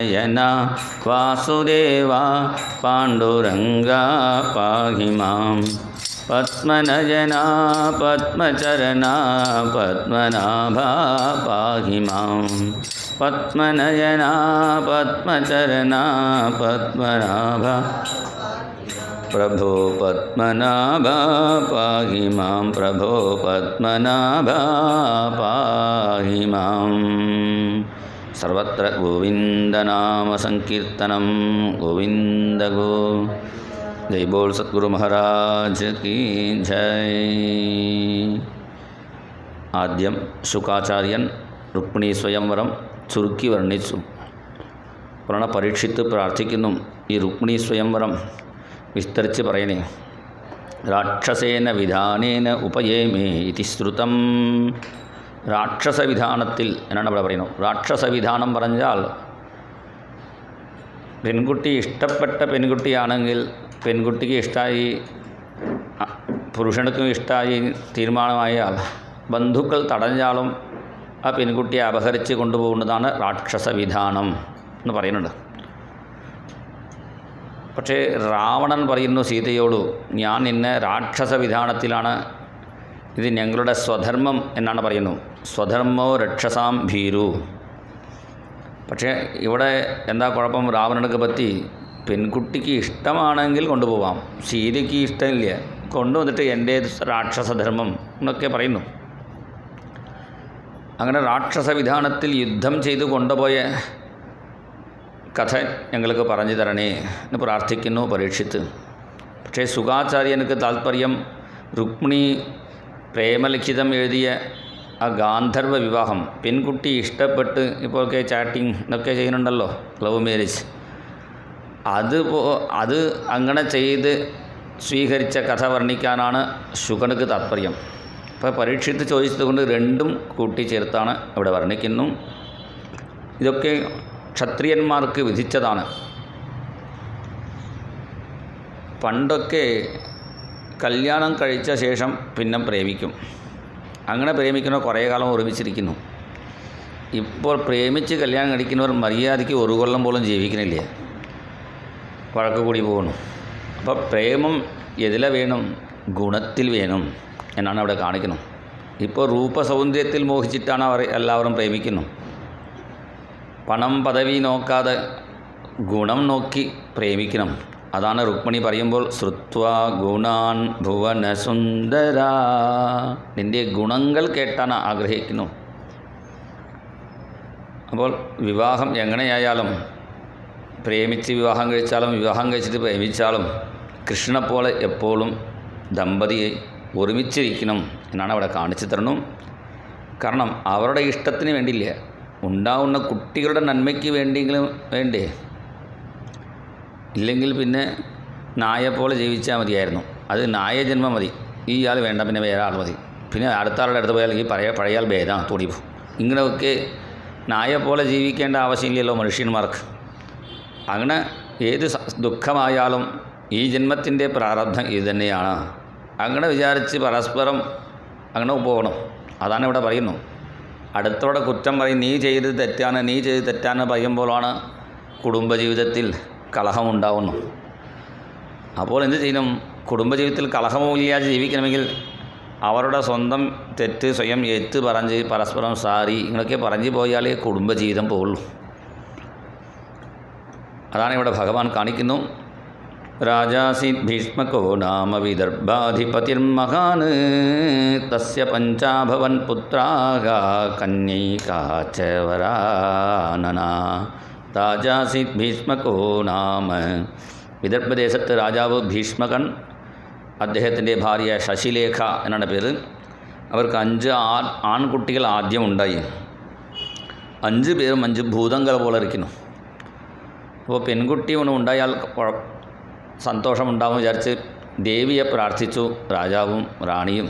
यना वासुदेवा पाण्डुरङ्गा पाहि मां पद्मनयना पद्मचरणा पद्मनाभा पाहि मां पद्मनयना पद्मचरणा पद्मनाभा प्रभो पद्मनाभा पाहि मां प्रभो पद्मनाभा पाहि मां सर्वत्र गोविन्दनामसङ्कीर्तनं गोविन्द गो जय बोल सद्गुरु महाराज की जय. ആദ്യം ശുകാചാര്യൻ രുക്മിണി സ്വയംവരം ചുരുക്കി വർണ്ണിച്ചു. പുരാണ പരീക്ഷിത്ത് പ്രാർത്ഥിക്കുന്നു, ഈ രുക്മിണി സ്വയംവരം വിസ്തരിച്ച് പറയണേ. രാക്ഷസേന വിധാനേന ഉപയേമേ ഇതി ശ്രുതം. രാക്ഷസവിധാനത്തിൽ എന്നാണ് അവിടെ പറയുന്നത്. രാക്ഷസവിധാനം പറഞ്ഞാൽ പെൺകുട്ടി ഇഷ്ടപ്പെട്ട പെൺകുട്ടിയാണെങ്കിൽ പെൺകുട്ടിക്ക് ഇഷ്ടമായി, പുരുഷനുക്കും ഇഷ്ടമായി തീരുമാനമായാൽ ബന്ധുക്കൾ തടഞ്ഞാലും ആ പെൺകുട്ടിയെ അപഹരിച്ച് കൊണ്ടുപോകുന്നതാണ് രാക്ഷസവിധാനം എന്ന് പറയുന്നുണ്ട്. പക്ഷേ രാവണൻ പറയുന്നു സീതയോട്, ഞാൻ നിന്നെ രാക്ഷസവിധാനത്തിലാണ്, ഇത് ഞങ്ങളുടെ സ്വധർമ്മം എന്നാണ് പറയുന്നു. സ്വധർമ്മോ രക്ഷസാം ഭീരു. പക്ഷേ ഇവിടെ എന്താ കുഴപ്പം, രാവണനക്ക് പറ്റി പെൺകുട്ടിക്ക് ഇഷ്ടമാണെങ്കിൽ കൊണ്ടുപോകാം, സീതയ്ക്ക് ഇഷ്ടമില്ല, കൊണ്ടുവന്നിട്ട് എൻ്റെ രാക്ഷസധർമ്മം എന്നൊക്കെ പറയുന്നു. അങ്ങനെ രാക്ഷസവിധാനത്തിൽ യുദ്ധം ചെയ്ത് കൊണ്ടുപോയ കഥ ഞങ്ങൾക്ക് പറഞ്ഞു തരണേ എന്ന് പ്രാർത്ഥിക്കുന്നു പരീക്ഷിത്ത്. പക്ഷേ ശുകാചാര്യനക്ക് താല്പര്യം രുക്മിണി പ്രേമലിഖിതം എഴുതിയ ആ ഗാന്ധർവ വിവാഹം, പെൺകുട്ടി ഇഷ്ടപ്പെട്ട് ഇപ്പോഴൊക്കെ ചാറ്റിങ് എന്നൊക്കെ ചെയ്യുന്നുണ്ടല്ലോ, ലവ് മാരേജ്, അത് അങ്ങനെ ചെയ്ത് സ്വീകരിച്ച കഥ വർണ്ണിക്കാനാണ് ശുകനക്ക് താല്പര്യം. അപ്പോൾ പരീക്ഷിത്ത് ചോദിച്ചതുകൊണ്ട് രണ്ടും കൂട്ടിച്ചേർത്താണ് ഇവിടെ വർണ്ണിക്കുന്നു. ഇതൊക്കെ ക്ഷത്രിയന്മാർക്ക് വിധിച്ചതാണ്. പണ്ടൊക്കെ കല്യാണം കഴിച്ച ശേഷം പിന്നെ പ്രേമിക്കും. അങ്ങനെ പ്രേമിക്കുന്ന കുറേ കാലം ഒരുമിച്ചിരിക്കുന്നു. ഇപ്പോൾ പ്രേമിച്ച് കല്യാണം കഴിക്കുന്നവർ മര്യാദയ്ക്ക് ഒരു കൊല്ലം പോലും ജീവിക്കുന്നില്ല, വഴക്ക് കൂടി പോകുന്നു. അപ്പോൾ പ്രേമം എതിലെ വേണം, ഗുണത്തിൽ വേണം എന്നാണ് അവിടെ കാണിക്കുന്നത്. ഇപ്പോൾ രൂപസൗന്ദര്യത്തിൽ മോഹിച്ചിട്ടാണ് അവർ എല്ലാവരും പ്രേമിക്കുന്നു. പണം പദവി നോക്കാതെ ഗുണം നോക്കി പ്രേമിക്കണം. അതാണ് രുക്മിണി പറയുമ്പോൾ ശ്രുത്വാ ഗുണാൻ ഭുവന സുന്ദര, നിൻ്റെ ഗുണങ്ങൾ കേട്ടാണ് ആഗ്രഹിക്കുന്നു. അപ്പോൾ വിവാഹം എങ്ങനെയായാലും, പ്രേമിച്ച് വിവാഹം കഴിച്ചാലും വിവാഹം കഴിച്ചിട്ട് പ്രേമിച്ചാലും കൃഷ്ണനെപ്പോലെ എപ്പോഴും ദമ്പതിയെ ഒരുമിച്ചിരിക്കണം എന്നാണ് അവിടെ കാണിച്ചു തരണം. കാരണം അവരുടെ ഇഷ്ടത്തിന് വേണ്ടിയില്ല, ഉണ്ടാവുന്ന കുട്ടികളുടെ നന്മയ്ക്ക് വേണ്ടിയെങ്കിലും വേണ്ടേ. ഇല്ലെങ്കിൽ പിന്നെ നായെപ്പോലെ ജീവിച്ചാൽ മതിയായിരുന്നു. അത് നായജന്മം മതി, ഈ ആൾ വേണ്ട, പിന്നെ വേറെ ആൾ മതി, പിന്നെ അടുത്ത ആളുടെ അടുത്ത് പോയാൽ ഈ പഴയാൾ ഭേദം തോടിപ്പോവും. ഇങ്ങനെയൊക്കെ നായെപ്പോലെ ജീവിക്കേണ്ട ആവശ്യമില്ലല്ലോ മനുഷ്യന്മാർക്ക്. അങ്ങനെ ഏത് ദുഃഖമായാലും ഈ ജന്മത്തിൻ്റെ പ്രാരബ്ധം ഇത് തന്നെയാണ്, അങ്ങനെ വിചാരിച്ച് പരസ്പരം അങ്ങനെ പോകണം. അതാണ് ഇവിടെ പറയുന്നു. അടുത്തോടെ കുറ്റം പറയും, നീ ചെയ്ത് തെറ്റാണ്, നീ ചെയ്ത് തെറ്റാണ് പറയുമ്പോഴാണ് കുടുംബജീവിതത്തിൽ കലഹമുണ്ടാവുന്നു. അപ്പോൾ എന്ത് ചെയ്യണം, കുടുംബജീവിതത്തിൽ കലഹമില്ലാതെ ജീവിക്കണമെങ്കിൽ അവരുടെ സ്വന്തം തെറ്റ് സ്വയം ഏറ്റ് പറഞ്ഞ് പരസ്പരം സാരി ഇങ്ങനെയൊക്കെ പറഞ്ഞു പോയാലേ കുടുംബജീവിതം പോകുള്ളൂ. അതാണ് ഇവിടെ ഭഗവാൻ കാണിക്കുന്നു. രാജാസീത് ഭീഷ്മകോ നാമ വിദർഭാധിപതിർമഹാൻ തസ്യ പഞ്ചാഭവൻ പുത്രാഃ കന്യൈകാ ച വരാനന. രാജാസീത് ഭീഷ്മകോ നാമ, വിദർഭദേശത്ത് രാജാവ് ഭീഷ്മകൻ, അദ്ദേഹത്തിൻ്റെ ഭാര്യ ശശിലേഖ എന്നാണ് പേര്. അവർക്ക് 5 ആൺകുട്ടികൾ ആദ്യം ഉണ്ടായി. 5 പേരും 5 ഭൂതങ്ങൾ പോലെ ഇരിക്കുന്നു. അപ്പോൾ പെൺകുട്ടി ഉണ്ടായാൽ സന്തോഷമുണ്ടാവും വിചാരിച്ച് ദേവിയെ പ്രാർത്ഥിച്ചു രാജാവും റാണിയും.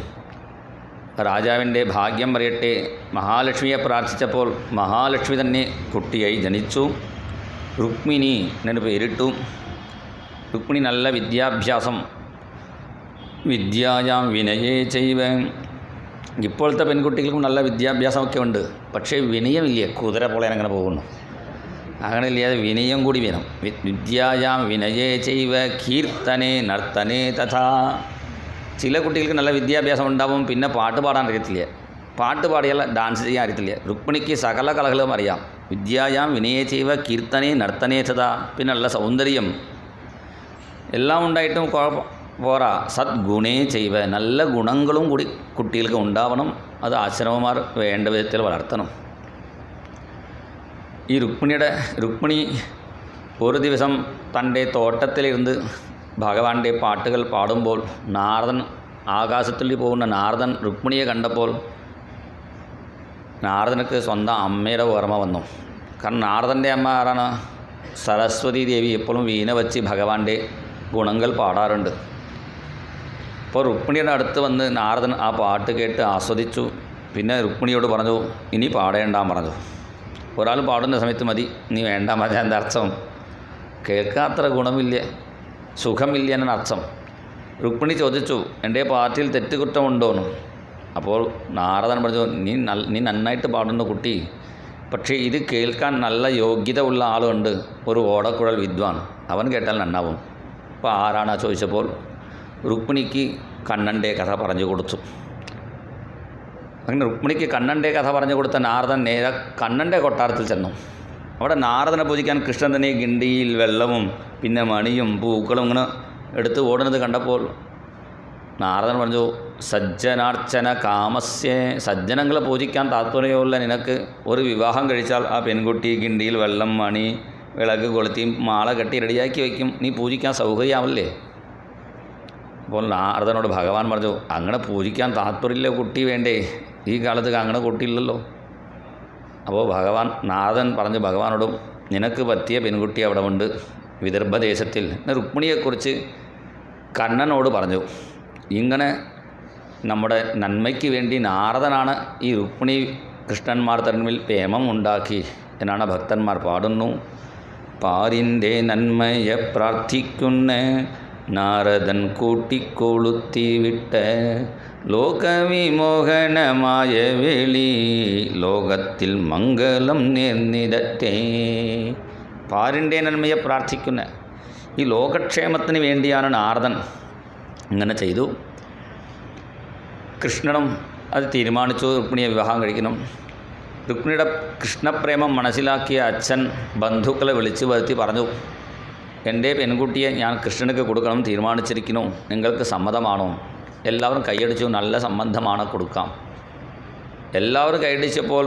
രാജാവിൻ്റെ ഭാഗ്യം പറയട്ടെ, മഹാലക്ഷ്മിയെ പ്രാർത്ഥിച്ചപ്പോൾ മഹാലക്ഷ്മി തന്നെ കുട്ടിയായി ജനിച്ചു. രുക്മിണി എന്നൊരു പേരിട്ടു. രുക്മിണി നല്ല വിദ്യാഭ്യാസം, വിദ്യായാം വിനയേ ചെയ്വ. ഇപ്പോഴത്തെ പെൺകുട്ടികൾക്കും നല്ല വിദ്യാഭ്യാസമൊക്കെ ഉണ്ട്, പക്ഷേ വിനയമില്ല, കുതിര പോലെ അങ്ങനെ പോകുന്നു. അങ്ങനെ ഇല്ലാതെ വിനയം കൂടി വേണം. വിദ്യായാം വിനയേ ചൈവ കീർത്തനേ നർത്തനേ തഥാ. ചില കുട്ടികൾക്ക് നല്ല വിദ്യാഭ്യാസം ഉണ്ടാവും, പിന്നെ പാട്ട് പാടാൻ അറിയത്തില്ല. പാട്ട് പാടിയാൽ ഡാൻസ് ചെയ്യാൻ അറിയത്തില്ല. രുക്മിണിക്ക് സകല കലകളും അറിയാം. വിദ്യായാം വിനയേ ചൈവ കീർത്തനേ നർത്തനേ തഥാ. പിന്നെ നല്ല സൗന്ദര്യം എല്ലാം ഉണ്ടായിട്ടും പോരാ, സദ്ഗുണേ ചെയ്വ, നല്ല ഗുണങ്ങളും കൂടി കുട്ടികൾക്ക് ഉണ്ടാവണം. അത് ആശ്രമമാർ വേണ്ട വിധത്തിൽ വളർത്തണം. ഈ രുക്മിണി ഒരു ദിവസം തൻ്റെ തോട്ടത്തിലിരുന്ന് ഭഗവാന്റെ പാട്ടുകൾ പാടുമ്പോൾ ആകാശത്തിൽ പോകുന്ന നാരദൻ രുക്മിണിയെ കണ്ടപ്പോൾ നാരദനക്ക് സ്വന്തം അമ്മയുടെ ഓർമ്മ വന്നു. കാരണം നാരദൻ്റെ അമ്മ ആരാണ്? സരസ്വതി ദേവി. എപ്പോഴും വീണ വച്ച് ഭഗവാന്റെ ഗുണങ്ങൾ പാടാറുണ്ട്. അപ്പോൾ രുക്മിണിയുടെ അടുത്ത് വന്ന് നാരദൻ ആ പാട്ട് കേട്ട് ആസ്വദിച്ചു. പിന്നെ രുക്മിണിയോട് പറഞ്ഞു, ഇനി പാടേണ്ടാൻ പറഞ്ഞു. ഒരാൾ പാടുന്ന സമയത്ത് മതി, നീ വേണ്ട മതി. എൻ്റെ അർത്ഥം കേൾക്കാത്ര ഗുണമില്ല, സുഖമില്ല എന്നാണ് അർത്ഥം. രുക്മിണി ചോദിച്ചു, എൻ്റെ പാട്ടിൽ തെറ്റുകുറ്റമുണ്ടോന്ന്. അപ്പോൾ നാരദൻ പറഞ്ഞു, നീ നന്നായിട്ട് പാടുന്ന കുട്ടി, പക്ഷേ ഇത് കേൾക്കാൻ നല്ല യോഗ്യത ഉള്ള ആളുണ്ട്, ഒരു ഓടക്കുഴൽ വിദ്വാൻ, അവൻ കേട്ടാൽ നന്നാവും. അപ്പോൾ ആരാണ് ചോദിച്ചപ്പോൾ രുക്മിണിക്ക് കണ്ണൻ്റെ കഥ പറഞ്ഞു കൊടുത്തു. അങ്ങനെ രുക്മിണിക്ക് കണ്ണൻ്റെ കഥ പറഞ്ഞു കൊടുത്ത നാരദൻ നേരെ കണ്ണൻ്റെ കൊട്ടാരത്തിൽ ചെന്നു. അവിടെ നാരദനെ പൂജിക്കാൻ കൃഷ്ണൻ തന്നെ ഗിണ്ടിയിൽ വെള്ളവും പിന്നെ മണിയും പൂക്കളും ഇങ്ങനെ എടുത്ത് ഓടുന്നത് കണ്ടപ്പോൾ നാരദൻ പറഞ്ഞു, സജ്ജനാർച്ചന കാമസ്യ, സജ്ജനങ്ങളെ പൂജിക്കാൻ താത്പര്യമുള്ള നിനക്ക് ഒരു വിവാഹം കഴിച്ചാൽ ആ പെൺകുട്ടി ഗിണ്ടിയിൽ വെള്ളം മണി വിളക്ക് കൊളുത്തി മാല കെട്ടി റെഡിയാക്കി വയ്ക്കും, നീ പൂജിക്കാൻ സൗകര്യമാവില്ലേ? അപ്പോൾ നാരദനോട് ഭഗവാൻ പറഞ്ഞു, അങ്ങനെ പൂജിക്കാൻ താത്പര്യമില്ല കുട്ടി വേണ്ടേ? ഈ കാലത്ത് അങ്ങനെ കുട്ടിയില്ലല്ലോ. അപ്പോൾ നാരദൻ പറഞ്ഞു ഭഗവാനോടും, നിനക്ക് പറ്റിയ പെൺകുട്ടി അവിടെ ഉണ്ട് വിദർഭദേശത്തിൽ. രുക്മിണിയെക്കുറിച്ച് കണ്ണനോട് പറഞ്ഞു. ഇങ്ങനെ നമ്മുടെ നന്മയ്ക്ക് വേണ്ടി നാരദനാണ് ഈ രുക്മിണി കൃഷ്ണന്മാർ തമ്മിൽ പ്രേമം ഉണ്ടാക്കി എന്നാണ് ഭക്തന്മാർ പാടുന്നു. പാരിൻ്റെ നന്മയെ പ്രാർത്ഥിക്കുന്ന നാരദൻ കൂട്ടിക്കൊളുത്തി വിട്ട് ലോകവിമോഹനമായ വേളി ലോകത്തിൽ മംഗളം നേർന്നിടട്ടെ. പാരിൻ്റെ നന്മയെ പ്രാർത്ഥിക്കുന്ന ഈ ലോകക്ഷേമത്തിന് വേണ്ടിയാണ് നാരദൻ ഇങ്ങനെ ചെയ്തു. കൃഷ്ണനും അത് തീരുമാനിച്ചു, രുക്മിണിയെ വിവാഹം കഴിക്കണം. രുക്മിണിയുടെ കൃഷ്ണപ്രേമം മനസ്സിലാക്കിയ അച്ഛൻ ബന്ധുക്കളെ വിളിച്ചു വരുത്തി പറഞ്ഞു, എൻ്റെ പെൺകുട്ടിയെ ഞാൻ കൃഷ്ണനക്ക് കൊടുക്കണം തീരുമാനിച്ചിരിക്കുന്നു, നിങ്ങൾക്ക് സമ്മതമാണോ? എല്ലാവരും കൈയടിച്ചു, നല്ല സംബന്ധമാണ്, കൊടുക്കാം. എല്ലാവരും കൈയടിച്ചപ്പോൾ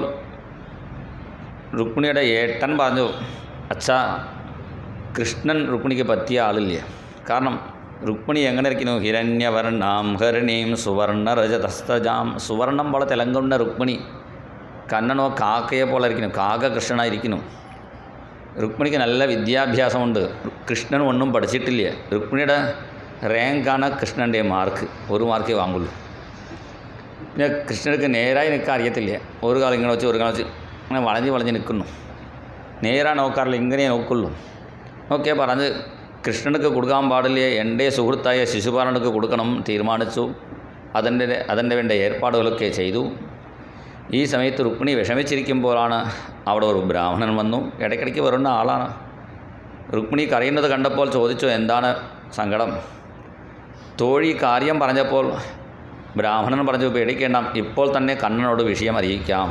രുക്മിണിയുടെ ഏട്ടൻ പറഞ്ഞു, അച്ഛാ, കൃഷ്ണൻ രുക്മിണിക്ക് പറ്റിയ ആളില്ല. കാരണം രുക്മിണി എങ്ങനെ ഇരിക്കുന്നു? ഹിരണ്യവർണ്ണാം ഹരിണീം സുവർണരജതസ്തജാം. സുവർണം പോലെ തിളങ്ങുന്ന രുക്മിണി. കണ്ണനോ കാക്കയെ പോലെ ഇരിക്കുന്നു, കാക കൃഷ്ണനായിരിക്കുന്നു. രുക്മിണിക്ക് നല്ല വിദ്യാഭ്യാസമുണ്ട്, കൃഷ്ണൻ ഒന്നും പഠിച്ചിട്ടില്ല. രുക്മിണിയുടെ റാങ്കാണ് കൃഷ്ണൻ്റെ മാർക്ക്, ഒരു മാർക്കേ വാങ്ങുള്ളൂ. പിന്നെ കൃഷ്ണർക്ക് നേരായി നിൽക്കാൻ അറിയത്തില്ല, ഒരു കാലം ഇങ്ങനെ വെച്ച് ഒരു കാലം വെച്ച് അങ്ങനെ വളഞ്ഞ് നിൽക്കുന്നു. നേരാ നോക്കാറില്ല, ഇങ്ങനെ നോക്കുള്ളൂ. ഓക്കെ പറഞ്ഞ് കൃഷ്ണനക്ക് കൊടുക്കാൻ പാടില്ല, എൻ്റെ സുഹൃത്തായ ശിശുപാലനക്ക് കൊടുക്കണം തീരുമാനിച്ചു. അതിൻ്റെ വേണ്ട ഏർപ്പാടുകളൊക്കെ ചെയ്തു. ഈ സമയത്ത് രുക്മിണി വിഷമിച്ചിരിക്കുമ്പോഴാണ് അവിടെ ഒരു ബ്രാഹ്മണൻ വന്നു. ഇടയ്ക്കിടയ്ക്ക് വരുന്ന ആളാണ്. രുക്മിണി കരയുന്നത് കണ്ടപ്പോൾ ചോദിച്ചു, എന്താണ് സങ്കടം? തോഴി കാര്യം പറഞ്ഞപ്പോൾ ബ്രാഹ്മണൻ പറഞ്ഞു, പേടിക്കേണ്ട, ഇപ്പോൾ തന്നെ കണ്ണനോട് വിഷയം അറിയിക്കാം.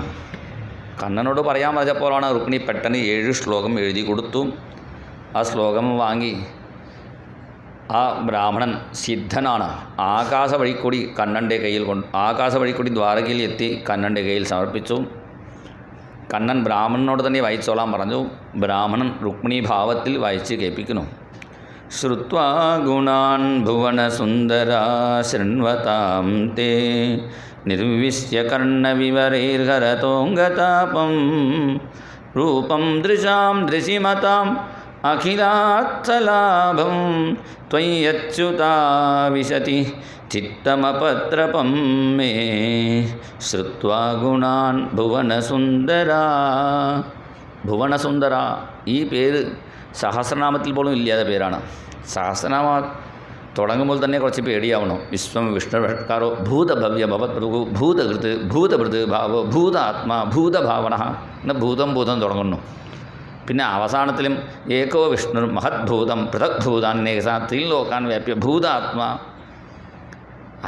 കണ്ണനോട് പറയാൻ പറഞ്ഞപ്പോഴാണ് രുക്മിണി പെട്ടെന്ന് 7 ശ്ലോകം എഴുതി കൊടുത്തു. ആ ശ്ലോകം വാങ്ങി ആ ബ്രാഹ്മണൻ സിദ്ധനാണ്. ആകാശ വഴിക്കൂടി കണ്ണൻ്റെ കയ്യിൽ ആകാശ വഴിക്കൂടി ദ്വാരകയിൽ എത്തി കണ്ണൻ്റെ കയ്യിൽ സമർപ്പിച്ചു. കണ്ണൻ ബ്രാഹ്മണനോട് തന്നെ വായിച്ചോളാൻ പറഞ്ഞു. ബ്രാഹ്മണൻ രുക്മിണി ഭാവത്തിൽ വായിച്ച് കേൾപ്പിക്കുന്നു. ശ്രുത്വാ ഗുണാൻ ഭുവനസുന്ദരാ ശൃണ്വതാം തേ നിർവിശ്യ കർണവിവരൈർഹരതോംഗതാപം രൂപം ദൃശാം ദൃശിമതാം അഖിലാർത്ഥലാഭം ത്വയ്യച്യുതാ വിശതി ചിത്തമപത്രപം മേ ശ്രുത്വാ ഗുണാൻ ഭുവനസുന്ദരാ. ഭുവനസുന്ദര ഈ പേര് സഹസ്രനാമത്തിൽ പോലും ഇല്ലാത്ത പേരാണ്. സഹസ്രനാമ തുടങ്ങുമ്പോൾ തന്നെ കുറച്ച് പേടിയാവണം. വിശ്വം വിഷ്ണുഷ്കാരോ ഭൂതഭവ്യ ഭവത്പ്രഭു ഭൂതകൃത് ഭൂതഭൃത് ഭാവോ ഭൂതാത്മാ ഭൂതഭാവന എന്ന ഭൂതം തുടങ്ങുന്നു. പിന്നെ അവസാനത്തിലും ഏകോ വിഷ്ണു മഹദ്ഭൂതം പൃഥക്ഭൂതാൻ ത്രിലോകാൻ വ്യാപ്യ ഭൂതാത്മാ.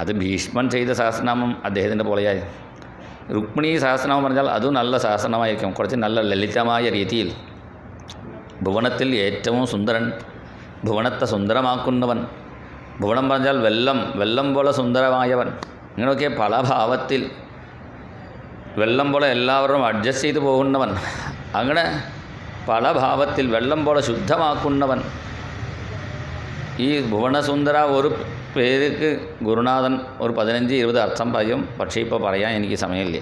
അത് ഭീഷ്മൻ ചെയ്ത സഹസ്രനാമം അദ്ദേഹത്തിൻ്റെ പോലെയായി. രുക്മിണി സഹസ്രനാമം പറഞ്ഞാൽ അതും നല്ല സഹസ്രനാമായിരിക്കും, കുറച്ച് നല്ല ലളിതമായ രീതിയിൽ. ഭുവനത്തിൽ ഏറ്റവും സുന്ദരൻ, ഭുവനത്തെ സുന്ദരമാക്കുന്നവൻ, ഭുവനം പറഞ്ഞാൽ വെള്ളം പോലെ സുന്ദരമായവൻ, ഇങ്ങനെയൊക്കെ പല ഭാവത്തിൽ വെള്ളം പോലെ എല്ലാവരും അഡ്ജസ്റ്റ് ചെയ്ത് പോകുന്നവൻ, അങ്ങനെ പല ഭാവത്തിൽ വെള്ളം പോലെ ശുദ്ധമാക്കുന്നവൻ. ഈ ഭുവനസുന്ദര ഒരു പേർക്ക് ഗുരുനാഥൻ ഒരു 15-20 അർത്ഥം പറയും, പക്ഷേ ഇപ്പോൾ പറയാൻ എനിക്ക് സമയമില്ല.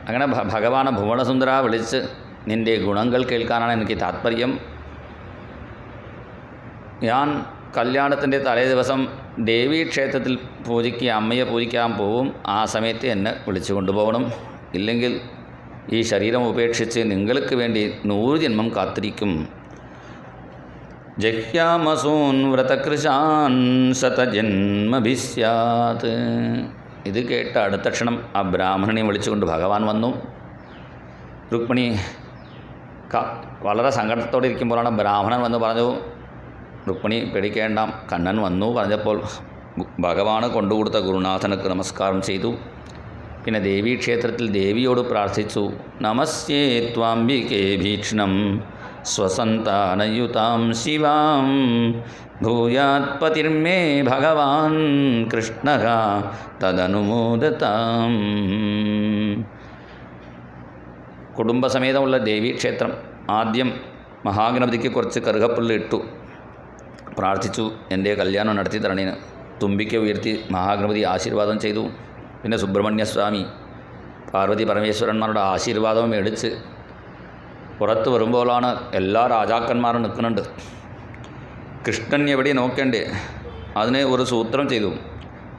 അങ്ങനെ ഭഗവാനെ ഭുവനസുന്ദര വിളിച്ച് നിൻ്റെ ഗുണങ്ങൾ കേൾക്കാനാണ് എനിക്ക് താത്പര്യം. ഞാൻ കല്യാണത്തിൻ്റെ തലേ ദിവസം ദേവീക്ഷേത്രത്തിൽ അമ്മയെ പൂജിക്കാൻ പോവും. ആ സമയത്ത് എന്നെ വിളിച്ചു കൊണ്ടുപോകണം. ഇല്ലെങ്കിൽ ഈ ശരീരം ഉപേക്ഷിച്ച് നിങ്ങൾക്ക് വേണ്ടി 100 ജന്മം കാത്തിരിക്കും. ജഹ്യാമസൂൻ വ്രതകൃശാൻ ശതജന്മഭിസ്യാത്. ഇത് കേട്ട അടുത്ത ക്ഷണം ആ ബ്രാഹ്മണനെ വിളിച്ചുകൊണ്ട് ഭഗവാൻ വന്നു. രുക്മിണി വളരെ സങ്കടത്തോടെ ഇരിക്കുമ്പോഴാണ് ബ്രാഹ്മണൻ വന്ന് പറഞ്ഞു, രുക്മിണി പേടിക്കേണ്ട, കണ്ണൻ വന്നു പറഞ്ഞപ്പോൾ ഭഗവാന് കൊണ്ടുകൊടുത്ത ഗുരുനാഥനക്ക് നമസ്കാരം ചെയ്തു. പിന്നെ ദേവീക്ഷേത്രത്തിൽ ദേവിയോട് പ്രാർത്ഥിച്ചു. നമസ്യേ ത്വാംബികേ ഭീക്ഷ്ണം സ്വസന്താനയുതാം ശിവാം ഭൂയാത് പതിർമേ ഭഗവാൻ കൃഷ്ണ തദനുമോദതാം. കുടുംബസമേതമുള്ള ദേവീക്ഷേത്രം. ആദ്യം മഹാഗണപതിക്ക് കുറച്ച് കറുകപ്പുല്ല് ഇട്ടു, പ്രാർത്ഥിച്ചു എൻ്റെ കല്യാണം നടത്തി തരണേന്. തുമ്പിക്ക ഉയർത്തി മഹാഗണപതി ആശീർവാദം ചെയ്തു. പിന്നെ സുബ്രഹ്മണ്യസ്വാമി പാർവതി പരമേശ്വരന്മാരുടെ ആശീർവാദവും മേടിച്ച് പുറത്ത് വരുമ്പോഴാണ് എല്ലാ രാജാക്കന്മാരും നിൽക്കുന്നുണ്ട്. കൃഷ്ണൻ എവിടെ നോക്കേണ്ടേ അതിന് ഒരു സൂത്രം ചെയ്തു.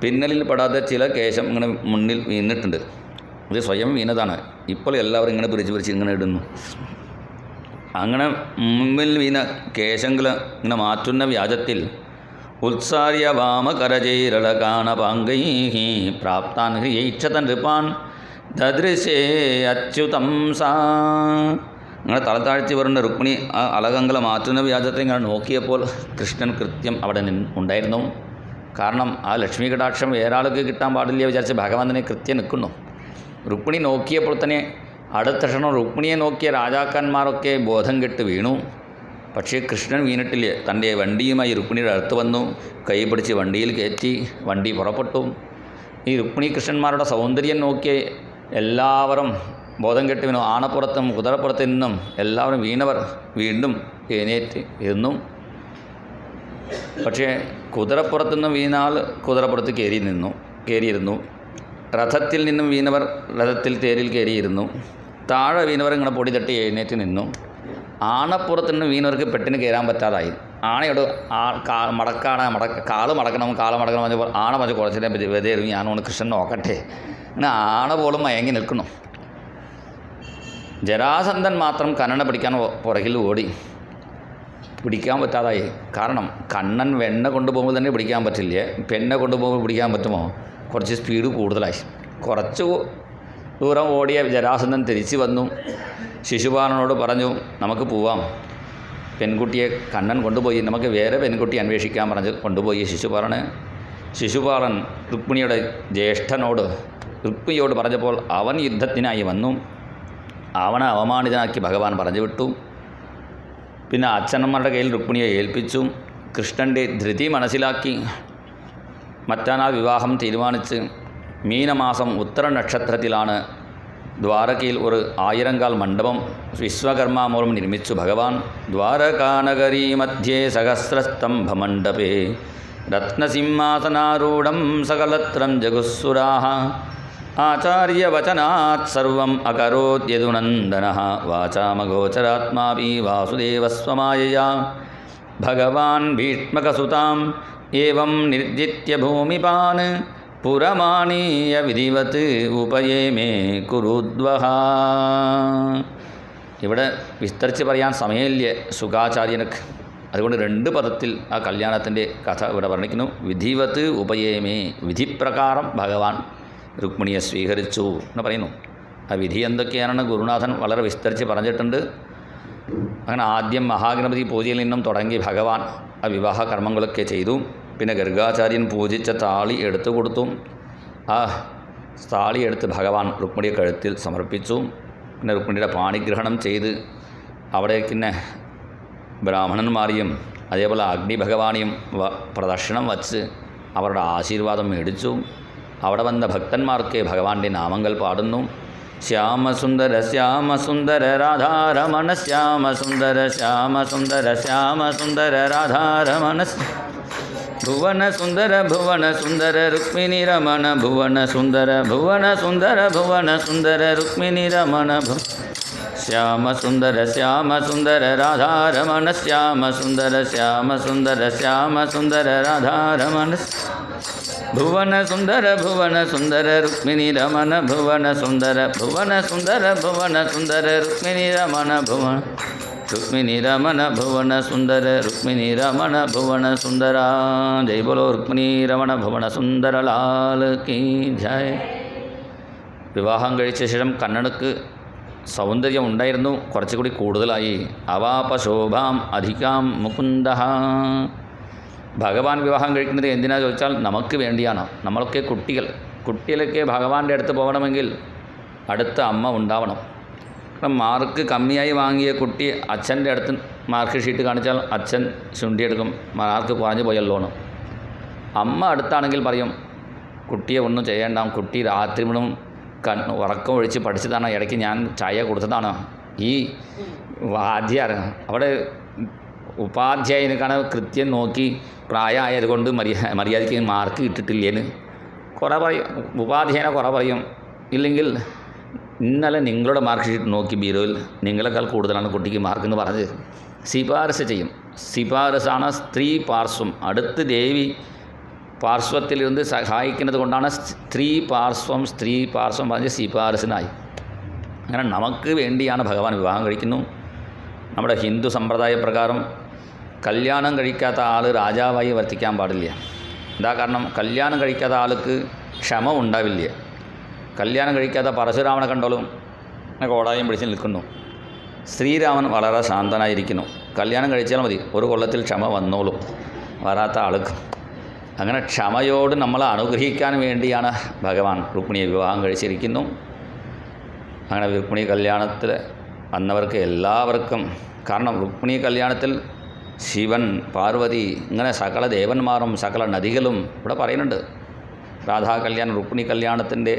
പിന്നലിൽ പെടാതെ ചില കേശം ഇങ്ങനെ മുന്നിൽ വീണിട്ടുണ്ട്. ഇത് സ്വയം വീണതാണ്. ഇപ്പോൾ എല്ലാവരും ഇങ്ങനെ പിരിച്ച് ഇങ്ങനെ ഇടുന്നു. അങ്ങനെ മുമ്പിൽ വീണ കേശങ്ങൾ ഇങ്ങനെ മാറ്റുന്ന വ്യാജത്തിൽ ഉത്സാര്യ വാമകരജൈരളകാണപാംഗൈ പ്രാപ്താൻ ഹ്രിയൈക്ഷതൻ നൃപാൻ ദദൃശേ അച്യുതം സാ. അങ്ങനെ തലത്താഴ്ച വരുന്ന രുക്മിണി ആ അളകങ്ങളെ മാറ്റുന്ന വ്യാജത്തെ ഇങ്ങനെ നോക്കിയപ്പോൾ കൃഷ്ണൻ കൃത്യം അവിടെ ഉണ്ടായിരുന്നു. കാരണം ആ ലക്ഷ്മി കടാക്ഷം വേറെ ആൾക്ക് കിട്ടാൻ പാടില്ല വിചാരിച്ച് ഭഗവാൻ തന്നെ കൃത്യം നിൽക്കുന്നു. രുക്മിണി നോക്കിയപ്പോൾ തന്നെ അടുത്ത ക്ഷണം രുക്മിണിയെ നോക്കിയ രാജാക്കന്മാരൊക്കെ ബോധം കെട്ട് വീണു. പക്ഷേ കൃഷ്ണൻ വീണിട്ടില്ല. തൻ്റെ വണ്ടിയുമായി രുക്മിണിയുടെ അടുത്ത് വന്നു, കൈ പിടിച്ച് വണ്ടിയിൽ കയറ്റി. വണ്ടി പുറപ്പെട്ടു. ഈ രുക്മിണി കൃഷ്ണന്മാരുടെ സൗന്ദര്യം നോക്കിയ എല്ലാവരും ബോധം കെട്ട് വീണു. ആണപ്പുറത്തും കുതിരപ്പുറത്തു നിന്നും എല്ലാവരും വീണവർ വീണ്ടും എഴുന്നേറ്റ് ഇരുന്നു. പക്ഷേ കുതിരപ്പുറത്തുനിന്നും വീണാൽ കുതിരപ്പുറത്ത് കയറിയിരുന്നു. രഥത്തിൽ നിന്നും വീണവർ രഥത്തിൽ തേരിൽ കയറിയിരുന്നു. താഴെ വീണവർ ഇങ്ങനെ പൊടി തട്ടി എഴുന്നേറ്റ് നിന്നു. ആണപ്പുറത്ത് നിന്ന് വീണവർക്ക് പെട്ടെന്ന് കയറാൻ പറ്റാതായി. ആണയോട് കാല് മടക്കണം പറഞ്ഞപ്പോൾ ആണ മറ്റു കുറച്ചിനെ വെതേറി ഞാനോട് കൃഷ്ണൻ നോക്കട്ടെ. അങ്ങനെ ആണ പോലും മയങ്ങി നിൽക്കുന്നു. ജരാസന്ധൻ മാത്രം കണ്ണനെ പിടിക്കാൻ പുറകിൽ ഓടി. പിടിക്കാൻ പറ്റാതായി. കാരണം കണ്ണൻ വെണ്ണ കൊണ്ടുപോകുമ്പോൾ തന്നെ പിടിക്കാൻ പറ്റില്ല. പെണ്ണെ കൊണ്ടുപോകുമ്പോൾ പിടിക്കാൻ പറ്റുമോ? കുറച്ച് സ്പീഡ് കൂടുതലായി. കുറച്ച് ദൂരം ഓടിയ ജരാസന്ധൻ തിരിച്ചു വന്നു. ശിശുപാലനോട് പറഞ്ഞു, നമുക്ക് പോവാം. പെൺകുട്ടിയെ കണ്ണൻ കൊണ്ടുപോയി, നമുക്ക് വേറെ പെൺകുട്ടി അന്വേഷിക്കാൻ പറഞ്ഞ് കൊണ്ടുപോയി ശിശുപാലൻ രുക്മിണിയുടെ രുക്മിണിയോട് പറഞ്ഞപ്പോൾ അവൻ യുദ്ധത്തിനായി വന്നു. അവനെ അവമാനിതനാക്കി ഭഗവാൻ പറഞ്ഞു വിട്ടു. പിന്നെ അച്ഛനമ്മയുടെ കയ്യിൽ രുക്മിണിയെ ഏൽപ്പിച്ചു. കൃഷ്ണൻ്റെ ധൃതി മനസ്സിലാക്കി മറ്റന്നാൾ വിവാഹം തീരുമാനിച്ച് മീനമാസം ഉത്തര നക്ഷത്രത്തിലാണ് ദ്വാരകയിൽ ഒരു 1000 മണ്ഡപം വിശ്വകർമ്മ മൂലം നിർമ്മിച്ചു ഭഗവാൻ. ദ്വാരകാനഗരീ മധ്യേ സഹസ്രസ്തംഭമണ്ഡപേ രത്നസിംഹാസനാരൂഢം സകലത്രം ജഗുസ്സുരാः ആചാര്യവചനാത് സർവം അകരോദ്യദുനന്ദനഃ വാചാമഗോചരാത്മാപി വാസുദേവസ്വമായയാ ഭഗവാൻ ഭീഷ്മകസുതാം ഏവം നിർജിത്യ ഭൂമിപാൻ പുരമാണീയ വിധിവത് ഉപയേമേ കുരുദ്വഹ. ഇവിടെ വിസ്തരിച്ച് പറയാൻ സമയമില്ല ശുകാചാര്യനക്ക്. അതുകൊണ്ട് 2 പദത്തിൽ ആ കല്യാണത്തിൻ്റെ കഥ ഇവിടെ വർണ്ണിക്കുന്നു. വിധിവത് ഉപയേമേ, വിധിപ്രകാരം ഭഗവാൻ രുക്മിണിയെ സ്വീകരിച്ചു എന്ന് പറയുന്നു. ആ വിധി എന്തൊക്കെയാണെന്ന് ഗുരുനാഥൻ വളരെ വിസ്തരിച്ച് പറഞ്ഞിട്ടുണ്ട്. അങ്ങനെ ആദ്യം മഹാഗണപതി പൂജയിൽ നിന്നും തുടങ്ങി ഭഗവാൻ ആ വിവാഹ കർമ്മങ്ങളൊക്കെ ചെയ്തു. പിന്നെ ഗർഗാചാര്യൻ പൂജിച്ച താളി എടുത്തു കൊടുത്തു. ആ താളി എടുത്ത് ഭഗവാൻ രുക്മിണിയുടെ കഴുത്തിൽ സമർപ്പിച്ചു. പിന്നെ രുക്മിണിയുടെ പാണിഗ്രഹണം ചെയ്ത് അവിടേക്ക് ബ്രാഹ്മണന്മാരെയും അതേപോലെ അഗ്നി ഭഗവാനെയും പ്രദക്ഷിണം വച്ച് അവരുടെ ആശീർവാദം മേടിച്ചു. അവിടെ വന്ന ഭക്തന്മാർക്ക് ഭഗവാന്റെ നാമങ്ങൾ പാടുന്നു. ശ്യാമസുന്ദര ശ്യാമസുന്ദര രാധാരമണ ശ്യാമസുന്ദര ശ്യാമസുന്ദര ശ്യാമസുന്ദര രാധാരമണ ഭുവന സുന്ദര ഭുവന സുന്ദര രുക്മിണി രമണ ഭുവന സുന്ദര ഭുവന സുന്ദര ഭുവന സുന്ദര രുക്മിണി രമണ ശ്യാമസുന്ദര ശ്യാമസുന്ദര രാധാരമണ ശ്യാമസുന്ദര ശ്യാമസുന്ദര ശ്യാമസുന്ദര രാധാരമണ ഭുവന സുന്ദര ഭുവന സുന്ദര രുക്മിണി രമണ ഭുവന സുന്ദര ഭുവന സുന്ദര ഭുവന സുന്ദര രുക്മിണി രമണ ഭുവന രുക്മിണി രമണ ഭുവന സുന്ദര രുക്മിണി രമണ ഭുവന സുന്ദര. ജയ് ബോലോ രുക്മിണി രമണ ഭുവന സുന്ദര ലാൽ കീ ജയ്. വിവാഹം കഴിച്ച ശേഷം കണ്ണനക്ക് സൗന്ദര്യം ഉണ്ടായിരുന്നു, കുറച്ചുകൂടി കൂടുതലായി. അവാപശോഭാം അധികാം മുകുന്ദ. ഭഗവാൻ വിവാഹം കഴിക്കുന്നത് എന്തിനാ ചോദിച്ചാൽ നമുക്ക് വേണ്ടിയാണ്. നമ്മളൊക്കെ കുട്ടികളൊക്കെ ഭഗവാന്റെ അടുത്ത് പോകണമെങ്കിൽ അടുത്ത അമ്മ ഉണ്ടാവണം. കാരണം മാർക്ക് കമ്മിയായി വാങ്ങിയ കുട്ടി അച്ഛൻ്റെ അടുത്ത് മാർക്ക് ഷീറ്റ് കാണിച്ചാൽ അച്ഛൻ ചുണ്ടിയെടുക്കും, മാർക്ക് കുറഞ്ഞു പോയല്ലോണം. അമ്മ അടുത്താണെങ്കിൽ പറയും കുട്ടിയെ ഒന്നും ചെയ്യേണ്ട, കുട്ടി രാത്രി മുഴുവൻ ഉറക്കം ഒഴിച്ച് പഠിച്ചതാണ്, ഇടയ്ക്ക് ഞാൻ ചായ കൊടുത്തതാണ്. ഈ വാദ്യാർ അവിടെ ഉപാധ്യായനക്കാണ് കൃത്യം നോക്കി പ്രായമായത് കൊണ്ട് മര്യാദയ്ക്ക് മാർക്ക് കിട്ടിട്ടില്ലേന്ന് കുറേ പറയും. ഉപാധ്യായനെ കുറേ പറയും. ഇല്ലെങ്കിൽ ഇന്നലെ നിങ്ങളുടെ മാർക്ക് ഷീറ്റ് നോക്കി ബീരോയിൽ നിങ്ങളെക്കാൾ കൂടുതലാണ് കുട്ടിക്ക് മാർക്കെന്ന് പറഞ്ഞ് ശിപാർശ ചെയ്യും. ശിപാർശാണ് സ്ത്രീ പാർശ്വം. അടുത്ത് ദേവി പാർശ്വത്തിലിരുന്ന് സഹായിക്കുന്നത് കൊണ്ടാണ് സ്ത്രീ പാർശ്വം പറഞ്ഞ് ശിപാർശനായി. അങ്ങനെ നമുക്ക് വേണ്ടിയാണ് ഭഗവാൻ വിവാഹം കഴിക്കുന്നു. നമ്മുടെ ഹിന്ദു സമ്പ്രദായ പ്രകാരം കല്യാണം കഴിക്കാത്ത ആൾ രാജാവായി വർത്തിക്കാൻ പാടില്ല. എന്താ കാരണം? കല്യാണം കഴിക്കാത്ത ആൾക്ക് ക്ഷമ ഉണ്ടാവില്ല. കല്യാണം കഴിക്കാത്ത പരശുരാമനെ കണ്ടോളും കോടായും പിടിച്ച് നിൽക്കുന്നു. ശ്രീരാമൻ വളരെ ശാന്തനായിരിക്കുന്നു. കല്യാണം കഴിച്ചാൽ മതി, ഒരു കൊല്ലത്തിൽ ക്ഷമ വന്നോളും വരാത്ത ആൾക്ക്. അങ്ങനെ ക്ഷമയോട് നമ്മളെ അനുഗ്രഹിക്കാൻ വേണ്ടിയാണ് ഭഗവാൻ രുക്മിണിയെ വിവാഹം കഴിച്ചിരിക്കുന്നു. അങ്ങനെ രുക്മിണി കല്യാണത്തിൽ വന്നവർക്ക് എല്ലാവർക്കും, കാരണം രുക്മിണി കല്യാണത്തിൽ ശിവൻ, പാർവതി, ഇങ്ങനെ സകല ദേവന്മാരും സകല നദികളും ഇവിടെ പറയുന്നുണ്ട്. രാധാ കല്യാണം രുക്മിണി കല്യാണത്തിൻ്റെ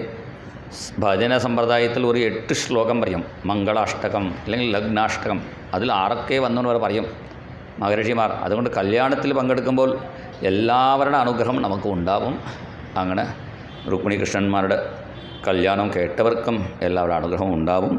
ഭജന സമ്പ്രദായത്തിൽ ഒരു 8 ശ്ലോകം പറയും. മംഗളാഷ്ടകം അല്ലെങ്കിൽ ലഗ്നാഷ്ടകം. അതിൽ ആരൊക്കെ വന്നവർ പറയും മഹർഷിമാർ. അതുകൊണ്ട് കല്യാണത്തിൽ പങ്കെടുക്കുമ്പോൾ എല്ലാവരുടെ അനുഗ്രഹം നമുക്ക് ഉണ്ടാവും. അങ്ങനെ രുക്മിണി കൃഷ്ണന്മാരുടെ കല്യാണം കേട്ടവർക്കും എല്ലാവരുടെ അനുഗ്രഹം ഉണ്ടാവും.